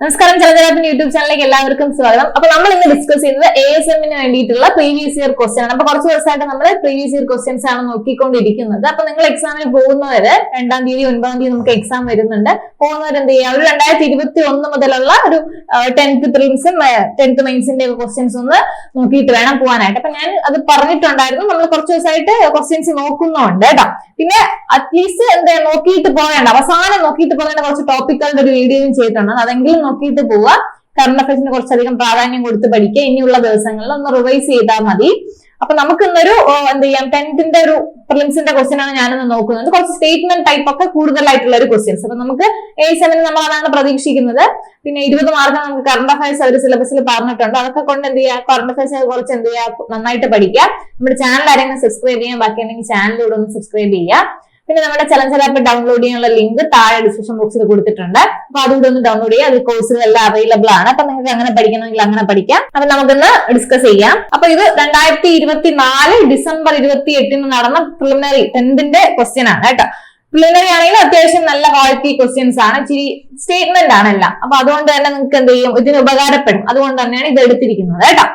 നമസ്കാരം, ചലച്ചിത്ര യൂട്യൂബ് ചാനലിലേക്ക് എല്ലാവർക്കും സ്വാഗതം. അപ്പൊ നമ്മൾ ഇന്ന് ഡിസ്കസ് ചെയ്യുന്നത് ASMന് വേണ്ടിയിട്ടുള്ള പ്രീവിയസ് ഇയർ ക്വസ്റ്റ്യൻ ആണ്. അപ്പൊ കുറച്ച് ദിവസമായിട്ട് നമ്മൾ പ്രീവിയസ് ഇയർ ക്വസ്റ്റ്യൻസ് ആണ് നോക്കിക്കൊണ്ടിരിക്കുന്നത്. അപ്പൊ നിങ്ങൾ എക്സാമിന് പോകുന്നവര് 2-ാം തീയതി 9-ാം തീയതി നമുക്ക് എക്സാം വരുന്നുണ്ട്. പോകുന്നവർ എന്ത് ചെയ്യുക, ഒരു 2021 മുതലുള്ള ഒരു 10th പ്രിലിംസും 10th മെയിൻസിന്റെ ക്വസ്റ്റ്യൻസ് ഒന്ന് നോക്കിയിട്ട് വേണം പോകാനായിട്ട്. അപ്പൊ ഞാൻ അത് പറഞ്ഞിട്ടുണ്ടായിരുന്നു, നമ്മൾ കുറച്ച് ദിവസമായിട്ട് ക്വസ്റ്റ്യൻസ് നോക്കുന്നുണ്ട് കേട്ടോ. പിന്നെ അറ്റ്ലീസ്റ്റ് എന്താ നോക്കിയിട്ട് പോകേണ്ട, അവസാനം നോക്കിയിട്ട് പോകേണ്ട കുറച്ച് ടോപ്പിക്കുകളുടെ ഒരു വീഡിയോയും ചെയ്തിട്ടുണ്ട്. അതെങ്കിലും നോക്കിയിട്ട് പോവുക. കറണ്ട് അഫയേഴ്സിന് കുറച്ചധികം പ്രാധാന്യം കൊടുത്ത് പഠിക്കുക. ഇനിയുള്ള ദിവസങ്ങളിൽ ഒന്ന് റിവൈസ് ചെയ്താൽ മതി. അപ്പൊ നമുക്ക് ഇന്നൊരു എന്ത് ചെയ്യാം, 10th ഒരു പ്രിലിംസിന്റെ ക്വസ്റ്റ്യൻ ആണ് ഞാനിന്ന് നോക്കുന്നത്. കുറച്ച് സ്റ്റേറ്റ്മെന്റ് ടൈപ്പ് ഒക്കെ കൂടുതലായിട്ടുള്ള ഒരു ക്വസ്റ്റ്യൻസ്. അപ്പൊ നമുക്ക് A7 നമ്മൾ അതാണ് പ്രതീക്ഷിക്കുന്നത്. പിന്നെ 20 മാർക്ക് നമുക്ക് കറണ്ട് അഫയേഴ്സ് അവർ സിലബസിൽ പറഞ്ഞിട്ടുണ്ട്. അതൊക്കെ കൊണ്ട് എന്ത് ചെയ്യുക, കറണ്ട് അഫയേഴ്സ് കുറച്ച് എന്ത് ചെയ്യുക, നന്നായിട്ട് പഠിക്കുക. നമ്മുടെ ചാനൽ ആരെങ്കിലും സബ്സ്ക്രൈബ് ചെയ്യാൻ ബാക്കിയുണ്ടെങ്കിൽ ചാനലിലൂടെ ഒന്ന് സബ്സ്ക്രൈബ് ചെയ്യുക. പിന്നെ നമ്മുടെ ചലഞ്ചർ ആപ്പ് ഡൗൺലോഡ് ചെയ്യാനുള്ള ലിങ്ക് താഴെ ഡിസ്ക്രിപ്ഷൻ ബോക്സിൽ കൊടുത്തിട്ടുണ്ട്. അപ്പൊ അതുകൂടെ ഒന്ന് ഡൗൺലോഡ് ചെയ്യുക. അത് കോഴ്സുകളെല്ലാം അവൈലബിൾ ആണ്. അപ്പൊ നിങ്ങൾക്ക് അങ്ങനെ പഠിക്കണമെങ്കിൽ അങ്ങനെ പഠിക്കാം. അപ്പൊ നമുക്കിന്ന് ഡിസ്കസ് ചെയ്യാം. അപ്പൊ ഇത് 2024 ഡിസംബർ 28 നടന്ന പ്രിലിമിനറി 10th ക്വസ്റ്റ്യൻ ആണ് കേട്ടോ. പ്രിലിമിനറി ആണെങ്കിൽ അത്യാവശ്യം നല്ല ക്വാളിറ്റി ക്വസ്റ്റ്യൻസ് ആണ്. ഇച്ചിരി സ്റ്റേറ്റ്മെന്റ് ആണ് എല്ലാം. അപ്പൊ അതുകൊണ്ട് തന്നെ നിങ്ങൾക്ക് എന്ത് ചെയ്യും, ഇതിന് ഉപകാരപ്പെടും. അതുകൊണ്ട് തന്നെയാണ് ഇത് എടുത്തിരിക്കുന്നത് കേട്ടോ.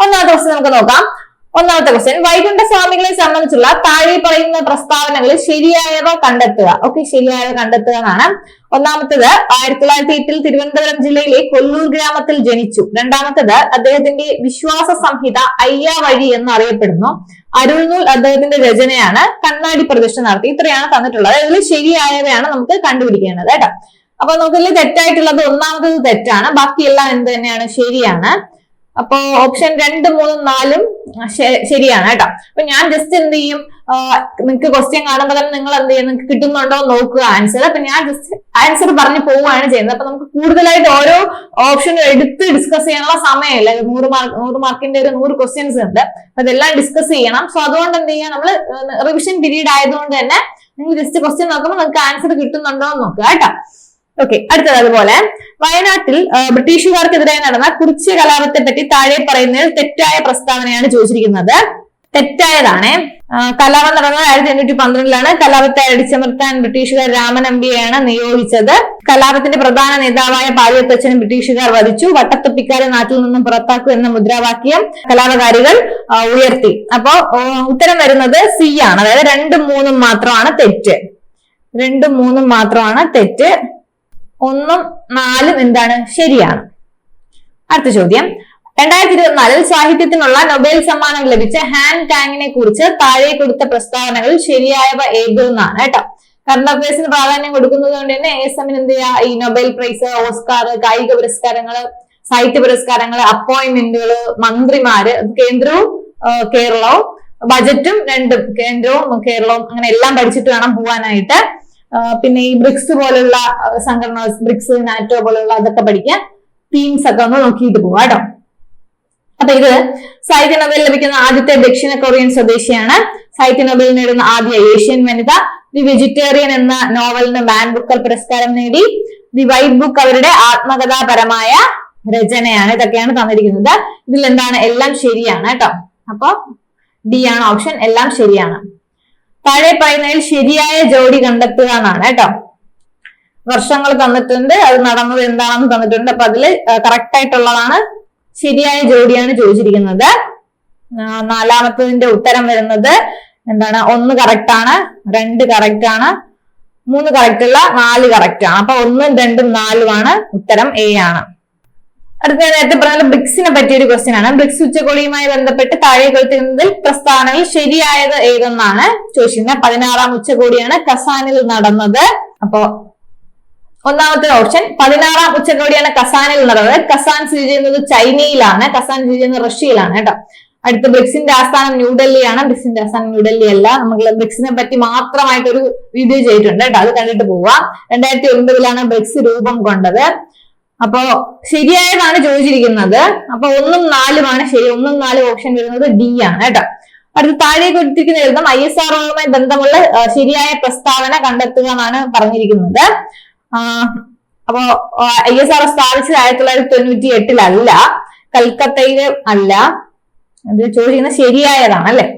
ഒന്നാമത്തെ ക്വസ്റ്റ്യൻ നമുക്ക് നോക്കാം. ഒന്നാമത്തെ ക്വസ്റ്റ്യൻ, വൈകുണ്ഠ സ്വാമികളെ സംബന്ധിച്ചുള്ള താഴെ പറയുന്ന പ്രസ്താവനകൾ ശരിയായവ കണ്ടെത്തുക. ഓക്കെ, ശരിയായവ കണ്ടെത്തുക എന്നാണ്. ഒന്നാമത്തേത് 1908 തിരുവനന്തപുരം ജില്ലയിലെ കൊല്ലൂർ ഗ്രാമത്തിൽ ജനിച്ചു. രണ്ടാമത്തേത് അദ്ദേഹത്തിന്റെ വിശ്വാസ സംഹിത അയ്യാവഴി എന്നറിയപ്പെടുന്നു. അരുൾനൂൽ അദ്ദേഹത്തിന്റെ രചനയാണ്. കണ്ണാടി പ്രതിഷ്ഠ നടത്തി. ഇത്രയാണ് തന്നിട്ടുള്ളത്. ഇതിൽ ശരിയായവയാണ് നമുക്ക് കണ്ടുപിടിക്കേണ്ടത് കേട്ടോ. അപ്പൊ നമുക്കിതിൽ തെറ്റായിട്ടുള്ളത് ഒന്നാമത്തേത് തെറ്റാണ്, ബാക്കിയെല്ലാം എന്ത് തന്നെയാണ്, ശരിയാണ്. അപ്പൊ ഓപ്ഷൻ 2, 3, 4 ശരിയാണ് കേട്ടോ. അപ്പൊ ഞാൻ ജസ്റ്റ് എന്ത് ചെയ്യും, നിങ്ങൾക്ക് ക്വസ്റ്റ്യൻ കാണുമ്പോൾ തന്നെ നിങ്ങൾ എന്ത് ചെയ്യും, നിങ്ങൾക്ക് കിട്ടുന്നുണ്ടോ നോക്കുക ആൻസർ. അപ്പൊ ഞാൻ ജസ്റ്റ് ആൻസർ പറഞ്ഞു പോവുകയാണ് ചെയ്യുന്നത്. അപ്പൊ നമുക്ക് കൂടുതലായിട്ട് ഓരോ ഓപ്ഷനും എടുത്ത് ഡിസ്കസ് ചെയ്യാനുള്ള സമയമില്ല. 100 മാർക്കിന്റെ ഒരു 100 ക്വസ്റ്റ്യൻസ് ഉണ്ട്. അപ്പൊ അതെല്ലാം ഡിസ്കസ് ചെയ്യണം. സോ അതുകൊണ്ട് എന്ത് ചെയ്യാം, നമ്മൾ റിവിഷൻ പീരീഡ് ആയതുകൊണ്ട് തന്നെ നിങ്ങൾ ജസ്റ്റ് ക്വസ്റ്റ്യൻ നോക്കുമ്പോൾ നിങ്ങൾക്ക് ആൻസർ കിട്ടുന്നുണ്ടോ എന്ന് നോക്കുക കേട്ടോ. ഓക്കെ, അടുത്തത് അതുപോലെ വയനാട്ടിൽ ബ്രിട്ടീഷുകാർക്കെതിരായി നടന്ന കുറിച്യ കലാപത്തെ പറ്റി താഴെ പറയുന്നതിൽ തെറ്റായ പ്രസ്താവനയാണ് ചോദിച്ചിരിക്കുന്നത്. തെറ്റായതാണ്. കലാപം നടന്നത് 1812 കലാപത്തെ അടിച്ചമർത്താൻ ബ്രിട്ടീഷുകാർ രാമനമ്പിയെയാണ് നിയോഗിച്ചത്. കലാപത്തിന്റെ പ്രധാന നേതാവായ പാലിയത്തച്ഛനെ ബ്രിട്ടീഷുകാർ വധിച്ചു. വട്ടത്തൊപ്പിക്കാരെ നാട്ടിൽ നിന്നും പുറത്താക്കൂ എന്ന മുദ്രാവാക്യം കലാപകാരികൾ ഉയർത്തി. അപ്പോ ഉത്തരം വരുന്നത് C ആണ്. അതായത് 2, 3 മാത്രമാണ് തെറ്റ്. 2, 3 മാത്രമാണ് തെറ്റ്. 1, 4 എന്താണ്, ശരിയാണ്. അടുത്ത ചോദ്യം, 2024 സാഹിത്യത്തിനുള്ള നൊബേൽ സമ്മാനം ലഭിച്ച ഹാൻ കാങ്ങിനെ കുറിച്ച് താഴെ കൊടുത്ത പ്രസ്താവനകൾ ശരിയായവ ഏതെന്നാണ് കേട്ടോ. കറണ്ട് അഫയേഴ്സിന് പ്രാധാന്യം കൊടുക്കുന്നത് കൊണ്ട് തന്നെ ASMന് എന്ത് ചെയ്യുക, ഈ നൊബേൽ പ്രൈസ്, ഓസ്കാർ, കായിക പുരസ്കാരങ്ങള്, സാഹിത്യ പുരസ്കാരങ്ങള്, അപ്പോയിന്റ്മെന്റുകള്, മന്ത്രിമാര്, കേന്ദ്രവും കേരളവും, ബജറ്റും രണ്ടും കേന്ദ്രവും കേരളവും, അങ്ങനെ എല്ലാം പഠിച്ചിട്ട് വേണം പോവാനായിട്ട്. പിന്നെ ഈ ബ്രിക്സ് പോലുള്ള സംഘടന, ബ്രിക്സ്, നാറ്റോ പോലുള്ള അതൊക്കെ പഠിക്കാൻ, തീംസ് ഒക്കെ ഒന്ന് നോക്കിയിട്ട് പോവാ കേട്ടോ. അപ്പൊ ഇത് സാഹിത്യ നൊബേൽ ലഭിക്കുന്ന ആദ്യത്തെ ദക്ഷിണ കൊറിയൻ സ്വദേശിയാണ്. സാഹിത്യ നൊബേൽ നേടുന്ന ആദ്യ ഏഷ്യൻ വനിത. ദി വെജിറ്റേറിയൻ എന്ന നോവലിന് മാൻ ബുക്കർ പുരസ്കാരം നേടി. ദി വൈറ്റ് ബുക്ക് അവരുടെ ആത്മകഥാപരമായ രചനയാണ്. ഇതൊക്കെയാണ് തന്നിരിക്കുന്നത്. ഇതിൽ എന്താണ്, എല്ലാം ശരിയാണ് കേട്ടോ. അപ്പൊ D ആണ് ഓപ്ഷൻ, എല്ലാം ശരിയാണ്. താഴെ പറയുന്നതിൽ ശരിയായ ജോഡി കണ്ടെത്തുക എന്നാണ് കേട്ടോ. വർഷങ്ങൾ തന്നിട്ടുണ്ട്, അത് നടന്നത് എന്താണെന്ന് തന്നിട്ടുണ്ട്. അപ്പൊ അതില് കറക്റ്റ് ആയിട്ടുള്ളതാണ്, ശരിയായ ജോഡിയാണ് ചോദിച്ചിരിക്കുന്നത്. 4ാമത്തതിന്റെ ഉത്തരം വരുന്നത് എന്താണ്, 1 കറക്റ്റ് ആണ്, 2 കറക്റ്റ് ആണ്, 3 കറക്റ്റ് അല്ല, 4 കറക്റ്റ് ആണ്. അപ്പൊ 1, 2, 4 ആണ് ഉത്തരം, A ആണ്. അടുത്ത നേരത്തെ പറഞ്ഞ ബ്രിക്സിനെ പറ്റിയൊരു ക്വസ്റ്റ്യൻ ആണ്. ബ്രിക്സ് ഉച്ചകോടിയുമായി ബന്ധപ്പെട്ട് താഴെ കൊടുത്തിരുന്നതിൽ പ്രസ്താവനകൾ ശരിയായത് ഏതെന്നാണ് ചോദിച്ചിരുന്നത്. 16ാം ഉച്ചകോടിയാണ് കസാനിൽ നടന്നത്. അപ്പോ ഒന്നാമത്തെ ഓപ്ഷൻ 16ാം ഉച്ചകോടിയാണ് കസാനിൽ നടന്നത്. കസാൻ സ്ഥിതി ചെയ്യുന്നത് ചൈനയിലാണ്, കസാൻ സ്ഥിതി ചെയ്യുന്നത് റഷ്യയിലാണ് കേട്ടോ. അടുത്ത ബ്രിക്സിന്റെ ആസ്ഥാനം ന്യൂഡൽഹിയാണ്. ബ്രിക്സിന്റെ ആസ്ഥാനം ന്യൂഡൽഹി അല്ല. നമ്മൾ ബ്രിക്സിനെ പറ്റി മാത്രമായിട്ടൊരു വീഡിയോ ചെയ്തിട്ടുണ്ട് കേട്ടോ, അത് കണ്ടിട്ട് പോവാം. 2009 ബ്രിക്സ് രൂപം കൊണ്ടത്. അപ്പോ ശരിയായതാണ് ചോദിച്ചിരിക്കുന്നത്. അപ്പൊ 1ഉം 4ഉമാണ് ശരി. 1ഉം 4ഉം ഓപ്ഷൻ വരുന്നത് D ആണ് കേട്ടോ. അടുത്ത താഴെ കൊടുത്തിരിക്കുന്ന എഴുതാം, ISROയുമായി ബന്ധമുള്ള ശരിയായ പ്രസ്താവന കണ്ടെത്തുക എന്നാണ് പറഞ്ഞിരിക്കുന്നത്. അപ്പോ ISRO സ്ഥാപിച്ചത് 1998 കൽക്കത്തയില് അല്ല. അത് ചോദിക്കുന്നത് ശരിയായതാണ് അല്ലെ.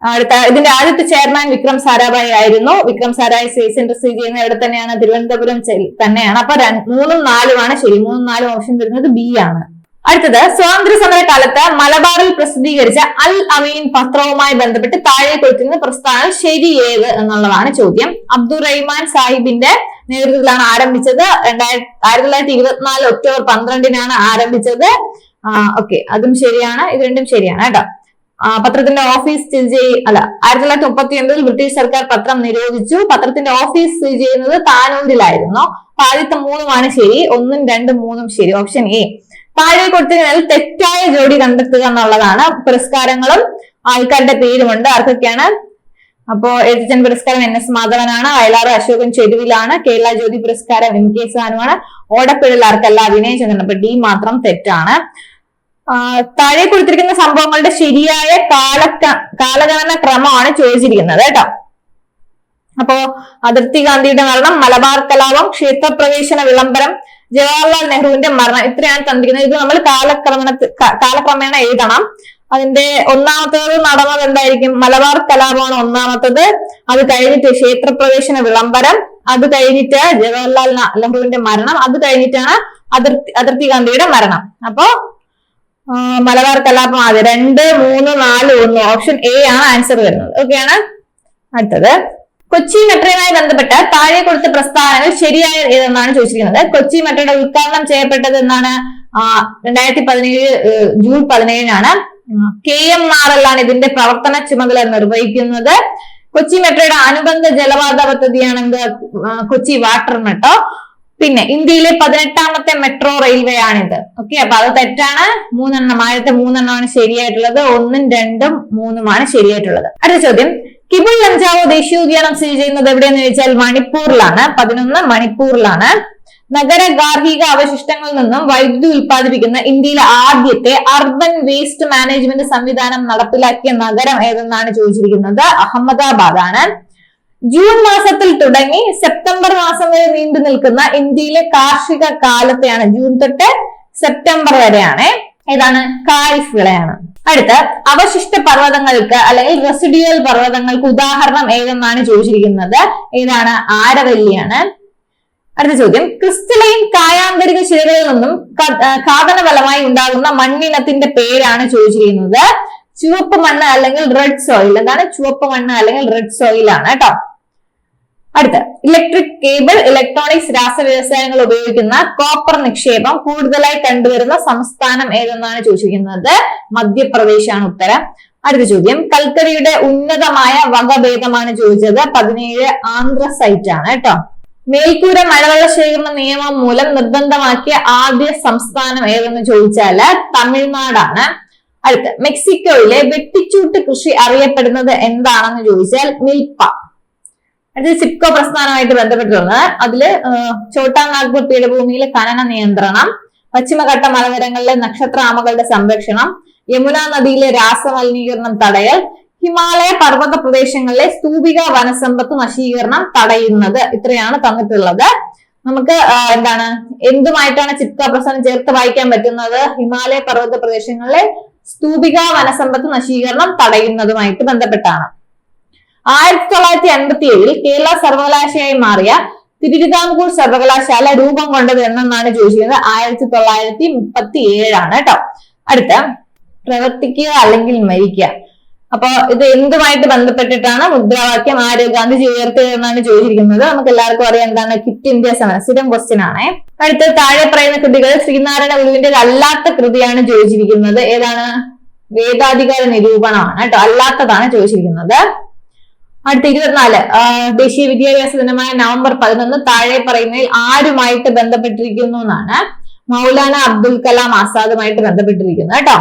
അടുത്ത ഇതിന്റെ ആദ്യത്തെ ചെയർമാൻ വിക്രം സാരാഭായി ആയിരുന്നു. വിക്രം സാരാഭായി സ്പേസ് സെന്റർ സ്ഥിതി ചെയ്യുന്ന എവിടെ തന്നെയാണ്? തിരുവനന്തപുരം തന്നെയാണ്. അപ്പൊ 3ഉം 4ഉമാണ് ശരി. 3ഉം 4ഉം ഓപ്ഷൻ വരുന്നത് ബി ആണ്. അടുത്തത് സ്വാതന്ത്ര്യ സമര കാലത്ത് മലബാറിൽ പ്രസിദ്ധീകരിച്ച അൽ അമീൻ പത്രവുമായി ബന്ധപ്പെട്ട് താഴെ കൊടുത്തിരുന്ന പ്രസ്ഥാനം ശരി ഏത് എന്നുള്ളതാണ് ചോദ്യം. അബ്ദുറഹ്മാൻ സാഹിബിന്റെ നേതൃത്വത്തിലാണ് ആരംഭിച്ചത്. 1924 ഒക്ടോബർ 12-നാണ് ആരംഭിച്ചത്. ഓക്കെ, അതും ശരിയാണ്. ഇത് രണ്ടും ശരിയാണ് കേട്ടോ. പത്രത്തിന്റെ ഓഫീസ് സ്ഥിതി 1939 ബ്രിട്ടീഷ് സർക്കാർ പത്രം നിരോധിച്ചു. പത്രത്തിന്റെ ഓഫീസ് സ്ഥിതി ചെയ്യുന്നത് താനൂരിലായിരുന്നു. അപ്പൊ ആദ്യത്തെ 3ഉമാണ് ശരി. 1ഉം 2ഉം 3ഉം ശരി. Option A. താഴെ കൊടുത്തിരുന്നാൽ തെറ്റായ ജോഡി കണ്ടെത്തുക എന്നുള്ളതാണ്. പുരസ്കാരങ്ങളും ആൾക്കാരുടെ പേരുമുണ്ട്. ആർക്കൊക്കെയാണ്? അപ്പോ എഴുത്തച്ഛൻ പുരസ്കാരം NS മാധവനാണ്. വയലാർ അശോകൻ ചെരുവിലാണ്. കേരള ജ്യോതി പുരസ്കാരം MK സാനുവാണ്. ഓടപ്പിള്ളാർക്കല്ല വിനയചന്ദ്രൻ. അപ്പൊ ഡി മാത്രം തെറ്റാണ്. താഴെ കൊടുത്തിരിക്കുന്ന സംഭവങ്ങളുടെ ശരിയായ കാലഗണന ക്രമമാണ് ചോദിച്ചിരിക്കുന്നത് കേട്ടോ. അപ്പോ അതിർത്തി ഗാന്ധിയുടെ മരണം, മലബാർ കലാപം, ക്ഷേത്രപ്രവേശന വിളംബരം, ജവഹർലാൽ നെഹ്റുവിന്റെ മരണം, ഇത്രയാണ് തന്നിരിക്കുന്നത്. ഇത് നമ്മൾ കാലക്രമേണ എഴുതണം. അതിന്റെ ഒന്നാമത്തേത് നടന്നത് എന്തായിരിക്കും? മലബാർ കലാപമാണ് ഒന്നാമത്തത്. അത് കഴിഞ്ഞിട്ട് ക്ഷേത്രപ്രവേശന വിളംബരം, അത് കഴിഞ്ഞിട്ട് ജവഹർലാൽ നെഹ്റുവിന്റെ മരണം, അത് കഴിഞ്ഞിട്ടാണ് അതിർത്തി ഗാന്ധിയുടെ മരണം. അപ്പോ മലബാർ കലാപം ആദ്യം. 2, 3, 4, 1 ഓപ്ഷൻ എ ആണ് ആൻസർ വരുന്നത്. ഓക്കെയാണ്. അടുത്തത് കൊച്ചി മെട്രോയുമായി ബന്ധപ്പെട്ട് താഴെ കൊടുത്ത പ്രസ്താവനകൾ ശരിയായ ഏതെന്നാണ് ചോദിച്ചിരിക്കുന്നത്. കൊച്ചി മെട്രോയുടെ ഉദ്ഘാടനം ചെയ്യപ്പെട്ടത് എന്നാണ്? 2017 ജൂൺ 17-നാണ്. KMRL ആണ് ഇതിന്റെ പ്രവർത്തന ചുമതല നിർവഹിക്കുന്നത്. കൊച്ചി മെട്രോയുടെ അനുബന്ധ ജലപാത പദ്ധതിയാണ് കൊച്ചി വാട്ടർ മെട്രോ. പിന്നെ ഇന്ത്യയിലെ 18ാമത്തെ മെട്രോ റെയിൽവേ ആണിത്. ഓക്കെ, അപ്പൊ അത് തെറ്റാണ്. 3 ആദ്യത്തെ 3 ശരിയായിട്ടുള്ളത്. 1ഉം 2ഉം 3ഉമാണ് ശരിയായിട്ടുള്ളത്. അടുത്ത ചോദ്യം, കിബുൾ ലംജാവോ ദേശീയോദ്യാനം സ്ഥിതി ചെയ്യുന്നത് എവിടെയെന്ന് ചോദിച്ചാൽ മണിപ്പൂരിലാണ്. 11 മണിപ്പൂരിലാണ്. നഗര ഗാർഹിക അവശിഷ്ടങ്ങളിൽ നിന്നും വൈദ്യുതി ഉൽപ്പാദിപ്പിക്കുന്ന ഇന്ത്യയിലെ ആദ്യത്തെ അർബൻ വേസ്റ്റ് മാനേജ്മെന്റ് സംവിധാനം നടപ്പിലാക്കിയ നഗരം ഏതെന്നാണ് ചോദിച്ചിരിക്കുന്നത്. അഹമ്മദാബാദ് ആണ്. ജൂൺ മാസത്തിൽ തുടങ്ങി സെപ്റ്റംബർ മാസം വരെ നീണ്ടു നിൽക്കുന്ന ഇന്ത്യയിലെ കാർഷിക കാലത്തെയാണ്. ജൂൺ തൊട്ട് സെപ്റ്റംബർ വരെയാണ്. ഏതാണ്? ഖാരിഫ് വിളയാണ്. അടുത്ത അവശിഷ്ട പർവ്വതങ്ങൾക്ക് അല്ലെങ്കിൽ റെസിഡ്യൂവൽ പർവ്വതങ്ങൾക്ക് ഉദാഹരണം ഏതെന്നാണ് ചോദിച്ചിരിക്കുന്നത്. ഏതാണ്? ആരവല്ലിയാണ്. അടുത്ത ചോദ്യം, ക്രിസ്റ്റലൈൻ കായാന്തരിക ശിലകളിൽ നിന്നും ഘാതന ഫലമായി ഉണ്ടാകുന്ന മണ്ണിനത്തിന്റെ പേരാണ് ചോദിച്ചിരിക്കുന്നത്. ചുവപ്പ് മണ്ണ് അല്ലെങ്കിൽ റെഡ് സോയിൽ. എന്താണ്? ചുവപ്പ് മണ്ണ് അല്ലെങ്കിൽ റെഡ് സോയിൽ ആണ് കേട്ടോ. അടുത്ത ഇലക്ട്രിക് കേബിൾ, ഇലക്ട്രോണിക്സ്, രാസവ്യവസായങ്ങൾ ഉപയോഗിക്കുന്ന കോപ്പർ നിക്ഷേപം കൂടുതലായി കണ്ടുവരുന്ന സംസ്ഥാനം ഏതെന്നാണ് ചോദിച്ചിരിക്കുന്നത്. മധ്യപ്രദേശാണ് ഉത്തരം. അടുത്ത ചോദ്യം, കൽക്കരിയുടെ ഉന്നതമായ വകഭേദമാണ് ചോദിച്ചത്. 17 ആന്ത്രസൈറ്റ് ആണ് കേട്ടോ. മേൽക്കൂര മഴവെള്ള ശേഖരണ നിയമം മൂലം നിർബന്ധമാക്കിയ ആദ്യ സംസ്ഥാനം ഏതെന്ന് ചോദിച്ചാല് തമിഴ്നാടാണ്. അടുത്ത മെക്സിക്കോയിലെ വെട്ടിച്ചൂട്ട് കൃഷി അറിയപ്പെടുന്നത് എന്താണെന്ന് ചോദിച്ചാൽ മിൽപ്പ. അടുത്ത സിപ്കോ പ്രസ്ഥാനമായിട്ട് ബന്ധപ്പെട്ടിട്ടുള്ളത്. അതില് ഛോട്ടാ നാഗ്പൂർ പീഠഭൂമിയിലെ ഖനന നിയന്ത്രണം, പശ്ചിമഘട്ട മലനിരകളിലെ നക്ഷത്രാമകളുടെ സംരക്ഷണം, യമുന നദിയിലെ രാസമലിനീകരണം തടയൽ, ഹിമാലയ പർവ്വത പ്രദേശങ്ങളിലെ സ്തൂപിക വനസമ്പത്ത് നശീകരണം തടയുന്നത്. ഇത്രയാണ് തന്നിട്ടുള്ളത്. നമുക്ക് എന്തുമായിട്ടാണ് ചിപ്കോ പ്രസ്ഥാനം ചേർത്ത് വായിക്കാൻ പറ്റുന്നത്? ഹിമാലയ പർവ്വത പ്രദേശങ്ങളിലെ സ്തൂപിക വനസമ്പത്ത് നശീകരണം തടയുന്നതുമായിട്ട് ബന്ധപ്പെട്ടാണ്. 1957 കേരള സർവകലാശാലയായി മാറിയ തിരുവിതാംകൂർ സർവകലാശാല രൂപം കൊണ്ടത് എന്നാണ് ചോദിച്ചിരുന്നത്. 1937 ആണ് കേട്ടോ. അടുത്ത പ്രവർത്തിക്കുക അല്ലെങ്കിൽ മരിക്കുക. അപ്പൊ ഇത് എന്തുമായിട്ട് ബന്ധപ്പെട്ടിട്ടാണ് മുദ്രാവാക്യം ആര് ഗാന്ധിജി ഉയർത്തിയതെന്നാണ് ചോദിച്ചിരിക്കുന്നത്. നമുക്ക് എല്ലാവർക്കും അറിയാം എന്താണ് ക്വിറ്റ് ഇന്ത്യ സമരം. സ്ഥിരം ക്വസ്റ്റ്യൻ ആണ്. അടുത്ത താഴെ പറയുന്ന കൃതികൾ ശ്രീനാരായണ ഗുരുവിന്റെ അല്ലാത്ത കൃതിയാണ് ചോദിച്ചിരിക്കുന്നത്. ഏതാണ്? വേദാധികാര നിരൂപണമാണ് കേട്ടോ. അല്ലാത്തതാണ് ചോദിച്ചിരിക്കുന്നത്. അടുത്ത 24 ദേശീയ വിദ്യാഭ്യാസ ദിനമായ നവംബർ 11 താഴെ പറയുന്നതിൽ ആരുമായിട്ട് ബന്ധപ്പെട്ടിരിക്കുന്നു എന്നാണ്. മൗലാന അബ്ദുൽ കലാം ആസാദുമായിട്ട് ബന്ധപ്പെട്ടിരിക്കുന്നു കേട്ടോ.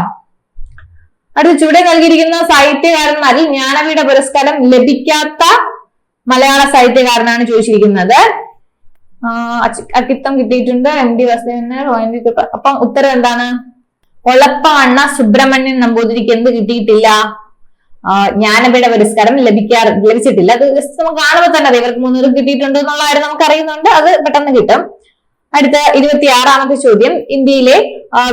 അടുത്ത ചുവടെ നൽകിയിരിക്കുന്ന സാഹിത്യകാരന്മാരിൽ ജ്ഞാനപീഠ പുരസ്കാരം ലഭിക്കാത്ത മലയാള സാഹിത്യകാരനാണ് ചോദിച്ചിരിക്കുന്നത്. അക്കിത്തം കിട്ടിയിട്ടുണ്ട്. MD വാസുദേവൻ. അപ്പം ഉത്തരം എന്താണ്? ഒളപ്പമണ്ണ സുബ്രഹ്മണ്യൻ നമ്പൂതിരിക്ക് എന്ത് കിട്ടിയിട്ടില്ല? ജ്ഞാനപീഠ പുരസ്കാരം ലഭിച്ചിട്ടില്ല. അത് ജസ്റ്റ് നമുക്ക് കാണുമ്പോൾ തന്നെ അറിയാം ഇവർക്ക് 3 കിട്ടിയിട്ടുണ്ട് എന്നുള്ള കാര്യം നമുക്ക് അറിയുന്നുണ്ട്. അത് പെട്ടെന്ന് കിട്ടും. അടുത്ത 26ാമത്തെ ചോദ്യം, ഇന്ത്യയിലെ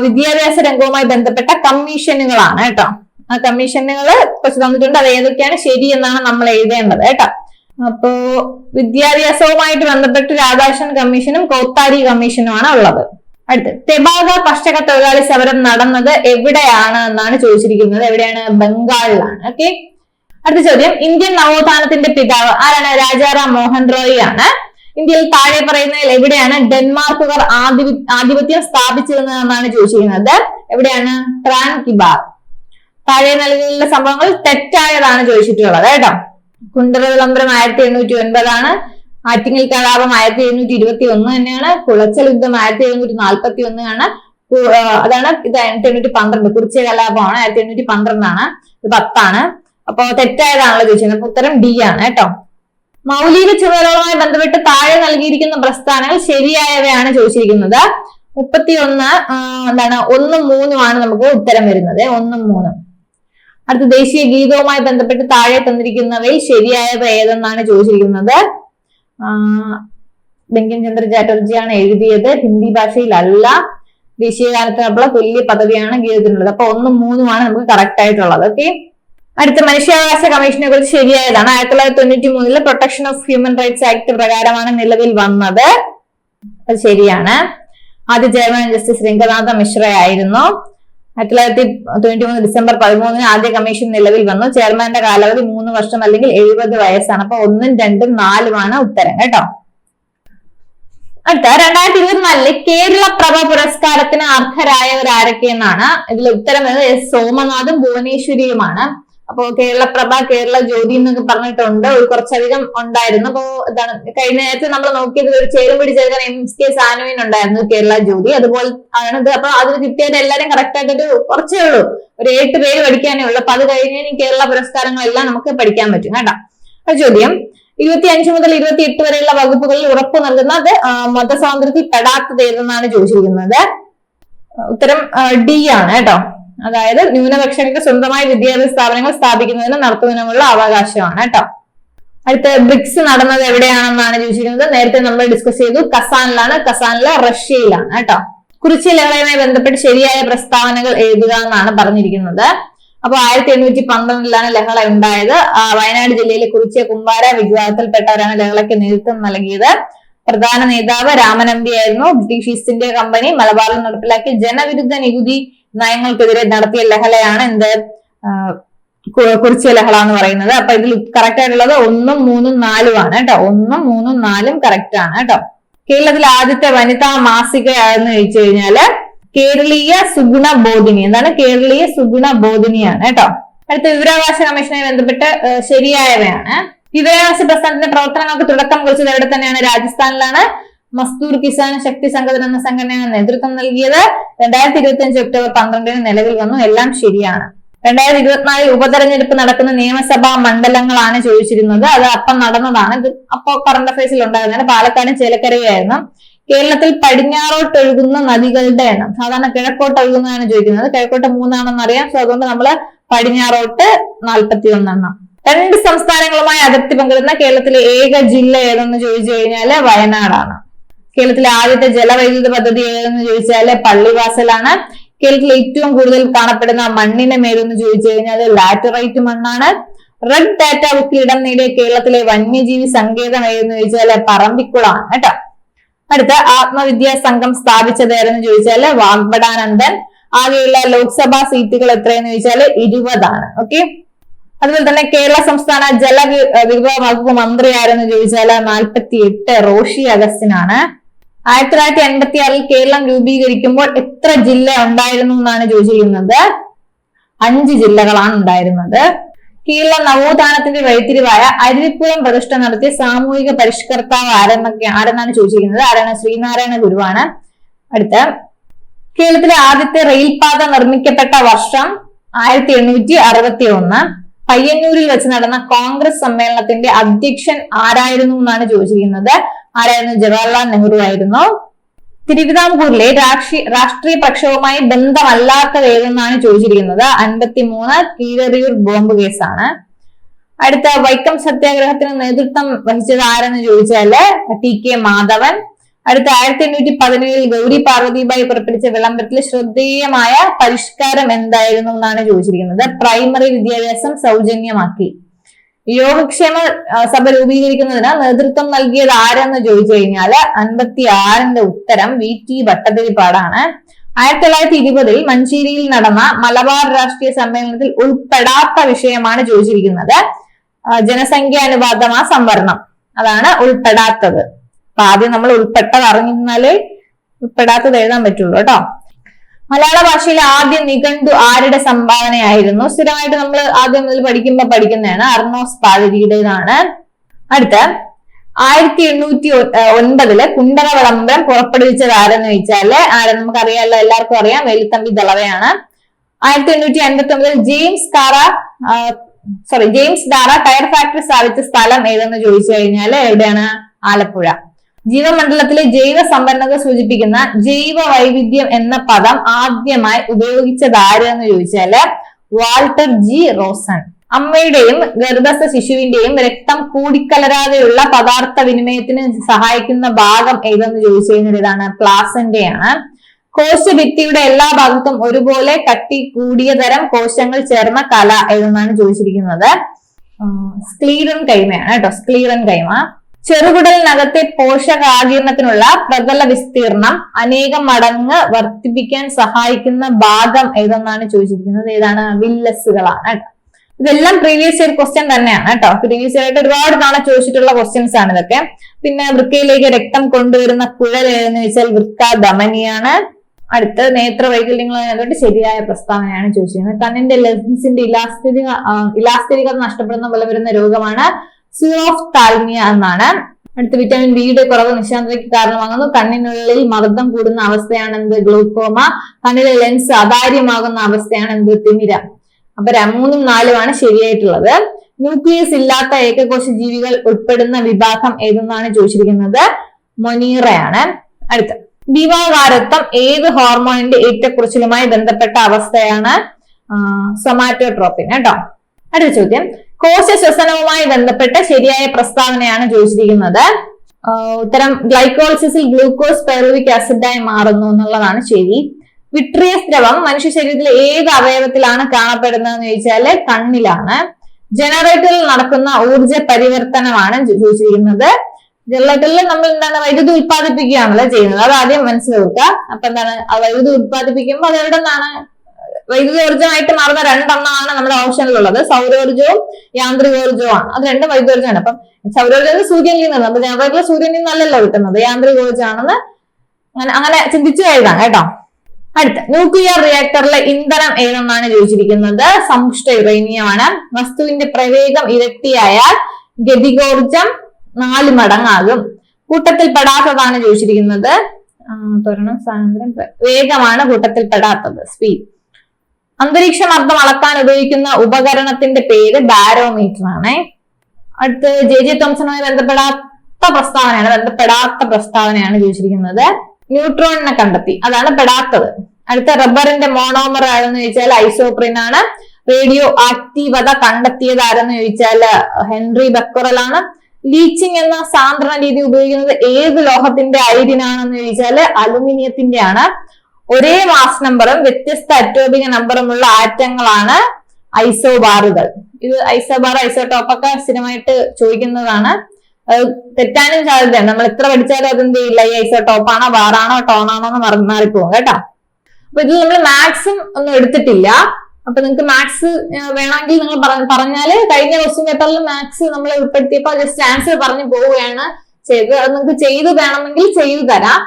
വിദ്യാഭ്യാസ രംഗവുമായി ബന്ധപ്പെട്ട കമ്മീഷനുകളാണ് കേട്ടോ. ആ കമ്മീഷനുകൾ കുറച്ച് തന്നിട്ടുണ്ട്. അത് ഏതൊക്കെയാണ് ശരി എന്നാണ് നമ്മൾ എഴുതേണ്ടത് കേട്ടോ. അപ്പോ വിദ്യാഭ്യാസവുമായിട്ട് ബന്ധപ്പെട്ട് രാധാകൃഷ്ണൻ കമ്മീഷനും കോത്താരി കമ്മീഷനുമാണ് ഉള്ളത്. അടുത്ത് തെബാഗ കർഷക തൊഴിലാളി സമരം നടന്നത് എവിടെയാണ് എന്നാണ് ചോദിച്ചിരിക്കുന്നത്. എവിടെയാണ്? ബംഗാളിലാണ്. ഓക്കെ. അടുത്ത ചോദ്യം, ഇന്ത്യൻ നവോത്ഥാനത്തിന്റെ പിതാവ് ആരാണ്? രാജാറാം മോഹൻ റോയ് ആണ്. ഇന്ത്യയിൽ താഴെ പറയുന്നതിൽ എവിടെയാണ് ഡെൻമാർക്കുകാർ ആധിപത്യം സ്ഥാപിച്ചിരുന്നതെന്നാണ് ചോദിച്ചിരിക്കുന്നത്. എവിടെയാണ്? ട്രാൻകിബാർ. താഴെ നൽകിയുള്ള സംഭവങ്ങൾ തെറ്റായതാണ് ചോദിച്ചിട്ടുള്ളത് കേട്ടോ. കുണ്ടറ വിളംബരം 1809 ആറ്റിങ്ങൽ കലാപം 1721 തന്നെയാണ്. കുളച്ചൽ യുദ്ധം 1741 ആണ്. അതാണ് ഇത് 1812. കുറിച്യ കലാപമാണ് 1812 ഇത് 10. അപ്പൊ തെറ്റായതാണല്ലോ ചോദിച്ചത്. അപ്പൊ ഉത്തരം ഡി ആണ് കേട്ടോ. മൗലിക ചുമതലകളുമായി ബന്ധപ്പെട്ട് താഴെ നൽകിയിരിക്കുന്ന പ്രസ്ഥാനങ്ങൾ ശരിയായവയാണ് ചോദിച്ചിരിക്കുന്നത്. 31 എന്താണ് 1, 3 നമുക്ക് ഉത്തരം വരുന്നത്. 1, 3. അടുത്ത ദേശീയ ഗീതവുമായി ബന്ധപ്പെട്ട് താഴെ തന്നിരിക്കുന്നവയിൽ ശരിയായവ ഏതെന്നാണ് ചോദിച്ചിരിക്കുന്നത്. ബങ്കിം ചന്ദ്ര ചാറ്റർജിയാണ് എഴുതിയത്. ഹിന്ദി ഭാഷയിലല്ല. ദേശീയ ഗാനത്തിനുള്ള തുല്യ പദവിയാണ് ഗീതത്തിനുള്ളത്. അപ്പൊ 1, 3 നമുക്ക് കറക്റ്റ് ആയിട്ടുള്ളത്. ഓക്കെ. അടുത്ത മനുഷ്യാവകാശ കമ്മീഷനെ കുറിച്ച് ശരിയായതാണ്. 1993 protection of human rights act പ്രകാരമാണ് നിലവിൽ വന്നത്. അത് ശരിയാണ്. ആദ്യ ചെയർമാൻ ജസ്റ്റിസ് രംഗനാഥ മിശ്ര ആയിരുന്നു. 1993 ഡിസംബർ 13 ആദ്യ കമ്മീഷൻ നിലവിൽ വന്നു. ചെയർമാന്റെ കാലാവധി 3 വർഷം അല്ലെങ്കിൽ 70 വയസ്സാണ്. അപ്പൊ 1, 2, 4 ഉത്തരം കേട്ടോ. അടുത്ത 2024 കേരള പ്രഭ പുരസ്കാരത്തിന് അർഹരായവർ ആരൊക്കെയെന്നാണ്. ഇതിൽ ഉത്തരം വരുന്നത് എസ് സോമനാഥും ഭുവനേശ്വരിയുമാണ്. അപ്പോ കേരളപ്രഭ, കേരള ജ്യോതി എന്നൊക്കെ പറഞ്ഞിട്ടുണ്ട്. ഒരു കുറച്ചധികം ഉണ്ടായിരുന്നു. അപ്പോ ഇതാണ് കഴിഞ്ഞ നേരത്തെ നമ്മൾ നോക്കിയത് ഒരു ചേരും പിടിച്ചെടുക്കാൻ MK സാനുവിൻ ഉണ്ടായിരുന്നു കേരള ജ്യോതി. അതുപോലെ ആണ് ഇത്. അപ്പൊ അതിന് കിട്ടിയത് എല്ലാരും കറക്റ്റ് ആയിട്ട് കുറച്ചേ ഉള്ളൂ. ഒരു 8 പേര് പഠിക്കാനേ ഉള്ളൂ. അപ്പൊ അത് കഴിഞ്ഞ് കേരള പുരസ്കാരങ്ങളെല്ലാം നമുക്ക് പഠിക്കാൻ പറ്റും കേട്ടോ. ആ ചോദ്യം, 25 മുതൽ 28 വരെയുള്ള വകുപ്പുകളിൽ ഉറപ്പ് നൽകുന്നത് മതസ്വാതന്ത്ര്യത്തിൽ പെടാത്തത് ഏതെന്നാണ് ചോദിച്ചിരിക്കുന്നത്. ഉത്തരം ഡി ആണ് കേട്ടോ. അതായത് ന്യൂനപക്ഷങ്ങൾക്ക് സ്വന്തമായി വിദ്യാഭ്യാസ സ്ഥാപനങ്ങൾ സ്ഥാപിക്കുന്നതിനും നടത്തുന്നതിനുമുള്ള അവകാശമാണ് കേട്ടോ. അടുത്ത ബ്രിക്സ് നടന്നത് എവിടെയാണെന്നാണ് ചോദിച്ചിരിക്കുന്നത്. നേരത്തെ നമ്മൾ ഡിസ്കസ് ചെയ്തു. കസാനിലാണ്. കസാനിലെ റഷ്യയിലാണ് കേട്ടോ. കുറിച്യ ലഹളയുമായി ബന്ധപ്പെട്ട് ശരിയായ പ്രസ്താവനകൾ എഴുതുക എന്നാണ് പറഞ്ഞിരിക്കുന്നത്. അപ്പൊ 1812 ലഹള ഉണ്ടായത്. വയനാട് ജില്ലയിലെ കുറിച്യ കുമ്പാര വിഭാഗത്തിൽപ്പെട്ടവരാണ് ലഹളയ്ക്ക് നേതൃത്വം നൽകിയത്. പ്രധാന നേതാവ് രാമനമ്പി ആയിരുന്നു. ബ്രിട്ടീഷ് ഈസ്റ്റ് ഇന്ത്യ കമ്പനി മലബാറിൽ നടപ്പിലാക്കിയ ജനവിരുദ്ധ നികുതി നയങ്ങൾക്കെതിരെ നടത്തിയ ലഹളയാണ് എന്ത് കുറിച്യ ലഹള എന്ന് പറയുന്നത്. അപ്പൊ ഇതിൽ കറക്റ്റ് ആയിട്ടുള്ളത് 1, 3, 4 കേട്ടോ. 1, 3, 4 കറക്റ്റ് ആണ് കേട്ടോ. കേരളത്തിലെ ആദ്യത്തെ വനിതാ മാസിക ആണെന്ന് ചോദിച്ചു കഴിഞ്ഞാല് കേരളീയ സുഗുണ ബോധിനി. എന്താണ്? കേരളീയ സുഗുണ ബോധിനിയാണ് കേട്ടോ. അടുത്ത വിവരാവകാശ കമ്മീഷനുമായി ബന്ധപ്പെട്ട് ശരിയായവയാണ്. വിവരാവകാശ പ്രസ്ഥാനത്തിന്റെ പ്രവർത്തനങ്ങൾക്ക് തുടക്കം കുറിച്ചത് എവിടെ തന്നെയാണ്? രാജസ്ഥാനിലാണ്. മസ്ദൂർ കിസാൻ ശക്തി സംഘടന എന്ന സംഘടനയാണ് നേതൃത്വം നൽകിയത്. 2025 ഒക്ടോബർ 12 നിലവിൽ വന്നു. എല്ലാം ശരിയാണ്. 2024 ഉപതെരഞ്ഞെടുപ്പ് നടക്കുന്ന നിയമസഭാ മണ്ഡലങ്ങളാണ് ചോദിച്ചിരുന്നത്. അത് അപ്പം നടന്നതാണ്. ഇത് അപ്പോ കറണ്ട് അഫയേഴ്സിൽ ഉണ്ടായിരുന്നത്. പാലക്കാടും ചേലക്കരയായിരുന്നു. കേരളത്തിൽ പടിഞ്ഞാറോട്ടൊഴുകുന്ന നദികളുടെ എണ്ണം. സാധാരണ കിഴക്കോട്ട് ഒഴുകുന്നതാണ് ചോദിക്കുന്നത്. കിഴക്കോട്ട് 3 അറിയാം. സോ അതുകൊണ്ട് നമ്മള് പടിഞ്ഞാറോട്ട് 41. 2 സംസ്ഥാനങ്ങളുമായി അതിർത്തി പങ്കിടുന്ന കേരളത്തിലെ ഏക ജില്ല ഏതെന്ന് ചോദിച്ചു കഴിഞ്ഞാല് വയനാടാണ്. കേരളത്തിലെ ആദ്യത്തെ ജലവൈദ്യുത പദ്ധതി ഏതെന്ന് ചോദിച്ചാല് പള്ളിവാസലാണ്. കേരളത്തിൽ ഏറ്റവും കൂടുതൽ കാണപ്പെടുന്ന മണ്ണിന്റെ മേലെന്ന് ചോദിച്ചു കഴിഞ്ഞാൽ ലാറ്ററൈറ്റ് മണ്ണാണ്. റെഡ് ഡാറ്റ ബുക്കിൽ ഇടം നേടിയ കേരളത്തിലെ വന്യജീവി സങ്കേതം ഏതെന്ന് ചോദിച്ചാല് പറമ്പിക്കുളമാണ് കേട്ടോ. അടുത്ത ആത്മവിദ്യാ സംഘം സ്ഥാപിച്ചത് ഏതെന്ന് ചോദിച്ചാല് വാഗ്ബടാനന്ദൻ. ആകെയുള്ള ലോക്സഭാ സീറ്റുകൾ എത്രയെന്ന് ചോദിച്ചാല് 20 ഓക്കെ. അതുപോലെ തന്നെ കേരള സംസ്ഥാന ജലവിഭവ വകുപ്പ് മന്ത്രി ആരെന്ന് ചോദിച്ചാല് 48 റോഷി അഗസ്റ്റിനാണ്. 1986 കേരളം രൂപീകരിക്കുമ്പോൾ എത്ര ജില്ല ഉണ്ടായിരുന്നു എന്നാണ് ചോദിച്ചിരിക്കുന്നത്. 5 ജില്ലകളാണ് ഉണ്ടായിരുന്നത്. കേരള നവോത്ഥാനത്തിന്റെ വഴിത്തിരിവായ അരുവിപ്പുറം പ്രതിഷ്ഠ നടത്തിയ സാമൂഹിക പരിഷ്കർത്താവ് ആരെന്നാണ് ചോദിച്ചിരിക്കുന്നത്. ആരാണ്? ശ്രീനാരായണ ഗുരുവാണ്. അടുത്ത കേരളത്തിലെ ആദ്യത്തെ റെയിൽപാത നിർമ്മിക്കപ്പെട്ട വർഷം 1861. പയ്യന്നൂരിൽ വെച്ച് നടന്ന കോൺഗ്രസ് സമ്മേളനത്തിന്റെ അധ്യക്ഷൻ ആരായിരുന്നു എന്നാണ് ചോദിച്ചിരിക്കുന്നത്. ആരായിരുന്നു? ജവഹർലാൽ നെഹ്റു ആയിരുന്നു. തിരുവിതാംകൂറിലെ രാഷ്ട്രീയ പക്ഷവുമായി ബന്ധമല്ലാത്തത് ഏതെന്നാണ് ചോദിച്ചിരിക്കുന്നത്. 53 കീഴറിയൂർ ബോംബ് കേസാണ്. അടുത്ത വൈക്കം സത്യാഗ്രഹത്തിന് നേതൃത്വം വഹിച്ചത് ആരെന്ന് ചോദിച്ചാല് ടി കെ മാധവൻ. അടുത്ത 1817 ഗൗരി പാർവതിബായി പുറപ്പെടുവിച്ച വിളംബരത്തിൽ ശ്രദ്ധേയമായ പരിഷ്കാരം എന്തായിരുന്നു എന്നാണ് ചോദിച്ചിരിക്കുന്നത്. പ്രൈമറി വിദ്യാഭ്യാസം സൗജന്യമാക്കി. യോഗക്ഷേമ സഭ രൂപീകരിക്കുന്നതിന് നേതൃത്വം നൽകിയത് ആരെന്ന് ചോദിച്ചു കഴിഞ്ഞാല് 56ന്റെ ഉത്തരം VT ഭട്ടതിരിപ്പാടാണ്. 1920 മഞ്ചേരിയിൽ നടന്ന മലബാർ രാഷ്ട്രീയ സമ്മേളനത്തിൽ ഉൾപ്പെടാത്ത വിഷയമാണ് ചോദിച്ചിരിക്കുന്നത്. ജനസംഖ്യാനുപാതമാ സംവരണം, അതാണ് ഉൾപ്പെടാത്തത്. അപ്പൊ ആദ്യം നമ്മൾ ഉൾപ്പെട്ടത് അറിഞ്ഞാലേ ഉൾപ്പെടാത്തത് എഴുതാൻ പറ്റുള്ളൂ കേട്ടോ. മലയാള ഭാഷയിലെ ആദ്യ നിഘണ്ടു ആരുടെ സംഭാവനയായിരുന്നു? സ്ഥിരമായിട്ട് നമ്മൾ ആദ്യം മുതൽ പഠിക്കുന്നതാണ്. അർണോസ് പാതിരിയുടേതാണ്. അടുത്ത 1809 കുണ്ടറ വിളംബരം പുറപ്പെടുവിച്ചത് ആരെന്ന് ചോദിച്ചാല് നമുക്കറിയാമല്ലോ, എല്ലാവർക്കും അറിയാം, വേലുത്തമ്പി ദളവയാണ്. 1859 ജെയിംസ് ഡാറ ടയർ ഫാക്ടറി സ്ഥാപിച്ച സ്ഥലം ഏതെന്ന് ചോദിച്ചു കഴിഞ്ഞാല് എവിടെയാണ്? ആലപ്പുഴ. ജീവമണ്ഡലത്തിലെ ജൈവ സമ്പന്നത സൂചിപ്പിക്കുന്ന ജൈവ വൈവിധ്യം എന്ന പദം ആദ്യമായി ഉപയോഗിച്ചത് ആരെന്ന് ചോദിച്ചാല് വാൾട്ടർ ജി റോസൺ. അമ്മയുടെയും ഗർഭസ്ഥ ശിശുവിന്റെയും രക്തം കൂടിക്കലരാതെയുള്ള പദാർത്ഥ വിനിമയത്തിന് സഹായിക്കുന്ന ഭാഗം ഏതെന്ന് ചോദിച്ചു കഴിഞ്ഞാൽ ഇതാണ് പ്ലാസന്റയാണ്. കോശഭിത്തിയുടെ എല്ലാ ഭാഗത്തും ഒരുപോലെ കട്ടി കൂടിയ തരം കോശങ്ങൾ ചേർന്ന കല ഏതെന്നാണ് ചോദിച്ചിരിക്കുന്നത്. സ്ക്ലീറൻ കൈമയാണ് കേട്ടോ, സ്ക്ലീറൻ കൈമ. ചെറുകുടലിനകത്തെ പോഷകാഗീരണത്തിനുള്ള പ്രതല വിസ്തീർണം അനേകം മടങ്ങ് വർദ്ധിപ്പിക്കാൻ സഹായിക്കുന്ന ഭാഗം ഏതെന്നാണ് ചോദിച്ചിരിക്കുന്നത്. ഏതാണ്? വില്ലസുകളാണ് കേട്ടോ. ഇതെല്ലാം പ്രീവിയസ് ഇയർ ക്വസ്റ്റ്യൻ തന്നെയാണ് കേട്ടോ. പ്രീവിയസ് ഇയർ ആയിട്ട് ഒരുപാട് തവണ ചോദിച്ചിട്ടുള്ള ക്വസ്റ്റ്യൻസ് ആണ് ഇതൊക്കെ. പിന്നെ വൃക്കയിലേക്ക് രക്തം കൊണ്ടുവരുന്ന കുഴൽ ഏതെന്ന് വെച്ചാൽ വൃക്ക ധമനിയാണ്. അടുത്ത് നേത്രവൈകല്യങ്ങൾ ശരിയായ പ്രസ്താവനയാണ് ചോദിച്ചിരിക്കുന്നത്. കണ്ണിന്റെ ലെൻസിന്റെ ഇലാസ്തികത നഷ്ടപ്പെടുന്ന പോലെ വരുന്ന രോഗമാണ് സിറോഫ്താൽമിയ എന്നാണ്. അടുത്ത വിറ്റാമിൻ ബിയുടെ കുറവ് നിശാന്തതയ്ക്ക് കാരണമാകുന്നു. കണ്ണിനുള്ളിൽ മർദ്ദം കൂടുന്ന അവസ്ഥയാണ് എന്ത്? ഗ്ലൂക്കോമ. കണ്ണിലെ ലെൻസ് അതാര്യമാകുന്ന അവസ്ഥയാണ് എന്ത്? തിമിര. അപ്പൊ 3ഉം 4ഉമാണ് ശരിയായിട്ടുള്ളത്. ന്യൂക്ലിയസ് ഇല്ലാത്ത ഏകകോശ ജീവികൾ ഉൾപ്പെടുന്ന വിഭാഗം ഏതെന്നാണ് ചോദിച്ചിരിക്കുന്നത്. മൊനീറയാണ്. അടുത്ത വിവാകാരത്വം ഏത് ഹോർമോണിന്റെ ഏറ്റക്കുറച്ചിലുമായി ബന്ധപ്പെട്ട അവസ്ഥയാണ്? സൊമാറ്റോട്രോപ്പിൻ കേട്ടോ. അടുത്ത ചോദ്യം കോശ ശ്വസനവുമായി ബന്ധപ്പെട്ട ശരിയായ പ്രസ്താവനയാണ് ചോദിച്ചിരിക്കുന്നത്. ഉത്തരം ഗ്ലൈക്കോളിസിസിൽ ഗ്ലൂക്കോസ് പൈറുവിക് ആസിഡായി മാറുന്നു എന്നുള്ളതാണ് ശരി. വിട്രിയസ് ദ്രവം മനുഷ്യ ശരീരത്തിലെ ഏത് അവയവത്തിലാണ് കാണപ്പെടുന്നതെന്ന് ചോദിച്ചാല് കണ്ണിലാണ്. ജനറേറ്ററിൽ നടക്കുന്ന ഊർജ പരിവർത്തനമാണ് ചോദിച്ചിരിക്കുന്നത്. ജനറേറ്ററിൽ നമ്മൾ എന്താണ് വൈദ്യുതി ഉത്പാദിപ്പിക്കുകയാണല്ലോ ചെയ്യുന്നത്, അത് ആദ്യം മനസ്സിലാക്കുക. അപ്പൊ എന്താണ് വൈദ്യുതി ഉത്പാദിപ്പിക്കുമ്പോൾ അത് എവിടെ നിന്നാണ്? വൈദ്യുതി ഊർജ്ജമായിട്ട് മാറുന്ന 2 എണ്ണമാണ് നമ്മുടെ ഓപ്ഷനിലുള്ളത്. സൗരോർജ്ജവും യാന്ത്രികോർജ്ജവുമാണ്. അത് 2 വൈദ്യുതോർജ്ജമാണ്. അപ്പം സൗരോർജ്ജം സൂര്യനിൽ നിന്നാണ്. അപ്പൊ ജനറേറ്ററിൽ സൂര്യനിൽ നിന്നല്ലല്ലോ കിട്ടുന്നത്, യാന്ത്രികോർജ്ജമാണെന്ന് അങ്ങനെ ചിന്തിച്ചു എഴുതാം കേട്ടോ. അടുത്ത ന്യൂക്ലിയർ റിയാക്ടറിലെ ഇന്ധനം ഏതെന്നാണ് ചോദിച്ചിരിക്കുന്നത്. സമ്പുഷ്ട യുറേനിയമാണ്. വസ്തുവിന്റെ പ്രവേഗം ഇരട്ടിയായാൽ ഗതികോർജം 4 മടങ്ങാകും. കൂട്ടത്തിൽ പെടാത്തതാണ് ചോദിച്ചിരിക്കുന്നത്. ത്വരണം, സാന്ദ്രം, വേഗമാണ് കൂട്ടത്തിൽ പെടാത്തത്, സ്പീഡ്. അന്തരീക്ഷമർദ്ദം അളക്കാൻ ഉപയോഗിക്കുന്ന ഉപകരണത്തിന്റെ പേര് ബാരോമീറ്റർ ആണ്. അടുത്ത് ജെ തോംസണുമായി ബന്ധപ്പെടാത്ത പ്രസ്താവനയാണ് ചോദിച്ചിരിക്കുന്നത്. ന്യൂട്രോണിനെ കണ്ടെത്തി, അതാണ് പെടാത്തത്. അടുത്ത റബ്ബറിന്റെ മോണോമർ ആരെന്ന് ചോദിച്ചാൽ ഐസോപ്രിൻ ആണ്. റേഡിയോ ആക്റ്റീവത കണ്ടെത്തിയത് ആരെന്ന് ചോദിച്ചാൽ ഹെൻറി ബെക്കറൽ ആണ്. ലീച്ചിങ് എന്ന സാന്ദ്രണ രീതി ഉപയോഗിക്കുന്നത് ഏത് ലോഹത്തിന്റെ അയിരിനാണെന്ന് ചോദിച്ചാൽ അലുമിനിയത്തിന്റെ ആണ്. ഒരേ മാസ് നമ്പറും വ്യത്യസ്ത അറ്റോമിക നമ്പറുമുള്ള ആറ്റങ്ങളാണ് ഐസോബാറുകൾ. ഇത് ഐസോബാർ ഐസോടോപ്പ് ഒക്കെ സ്ഥിരമായിട്ട് ചോദിക്കുന്നതാണ്. തെറ്റാനും സാധ്യതയാണ്. നമ്മൾ എത്ര പഠിച്ചാലും അതെന്ത് ചെയ്യില്ല, ഈ ഐസോടോപ്പാണോ ബാറാണോ ടോണാണോ എന്ന് മാറിപ്പോകും കേട്ടോ. അപ്പൊ ഇത് നമ്മൾ മാത്സും ഒന്നും എടുത്തിട്ടില്ല. അപ്പൊ നിങ്ങൾക്ക് മാത്സ് വേണമെങ്കിൽ നിങ്ങൾ പറഞ്ഞാല് കഴിഞ്ഞ ക്വസ്റ്റ്യൻ പേപ്പറിൽ മാത്സ് നമ്മൾ ഉൾപ്പെടുത്തിയപ്പോൾ ജസ്റ്റ് ആൻസർ പറഞ്ഞു പോവുകയാണ് ചെയ്തത്. അത് നിങ്ങൾക്ക് ചെയ്തു വേണമെങ്കിൽ ചെയ്തു തരാം.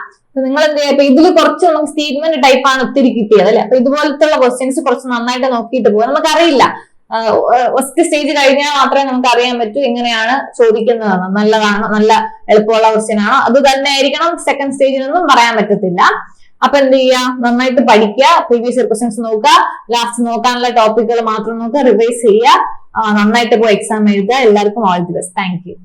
നിങ്ങൾ എന്ത് ചെയ്യാം, ഇതിൽ കുറച്ച് നമുക്ക് സ്റ്റേറ്റ്മെന്റ് ടൈപ്പാണ് ഒത്തിരി കിട്ടിയത് അല്ലെ. അപ്പൊ ഇതുപോലത്തുള്ള ക്വസ്റ്റ്യൻസ് കുറച്ച് നന്നായിട്ട് നോക്കിയിട്ട് പോകും. നമുക്കറിയില്ല, ഫസ്റ്റ് സ്റ്റേജ് കഴിഞ്ഞാൽ മാത്രമേ നമുക്ക് അറിയാൻ പറ്റൂ എങ്ങനെയാണ് ചോദിക്കുന്നതെന്ന്. നല്ലതാണോ, നല്ല എളുപ്പമുള്ള ക്വസ്റ്റ്യൻ ആണോ, അത് തന്നെ ആയിരിക്കണം സെക്കൻഡ് സ്റ്റേജിനൊന്നും പറയാൻ പറ്റത്തില്ല. അപ്പൊ എന്ത് ചെയ്യുക, നന്നായിട്ട് പഠിക്കുക, പ്രീവിയസ് ഇയർ ക്വസ്റ്റ്യൻസ് നോക്കുക, ലാസ്റ്റ് നോക്കാനുള്ള ടോപ്പിക്കുകൾ മാത്രം നോക്കുക, റിവൈസ് ചെയ്യുക, നന്നായിട്ട് പോയി എക്സാം എഴുതുക. എല്ലാവർക്കും all the best. Thank you.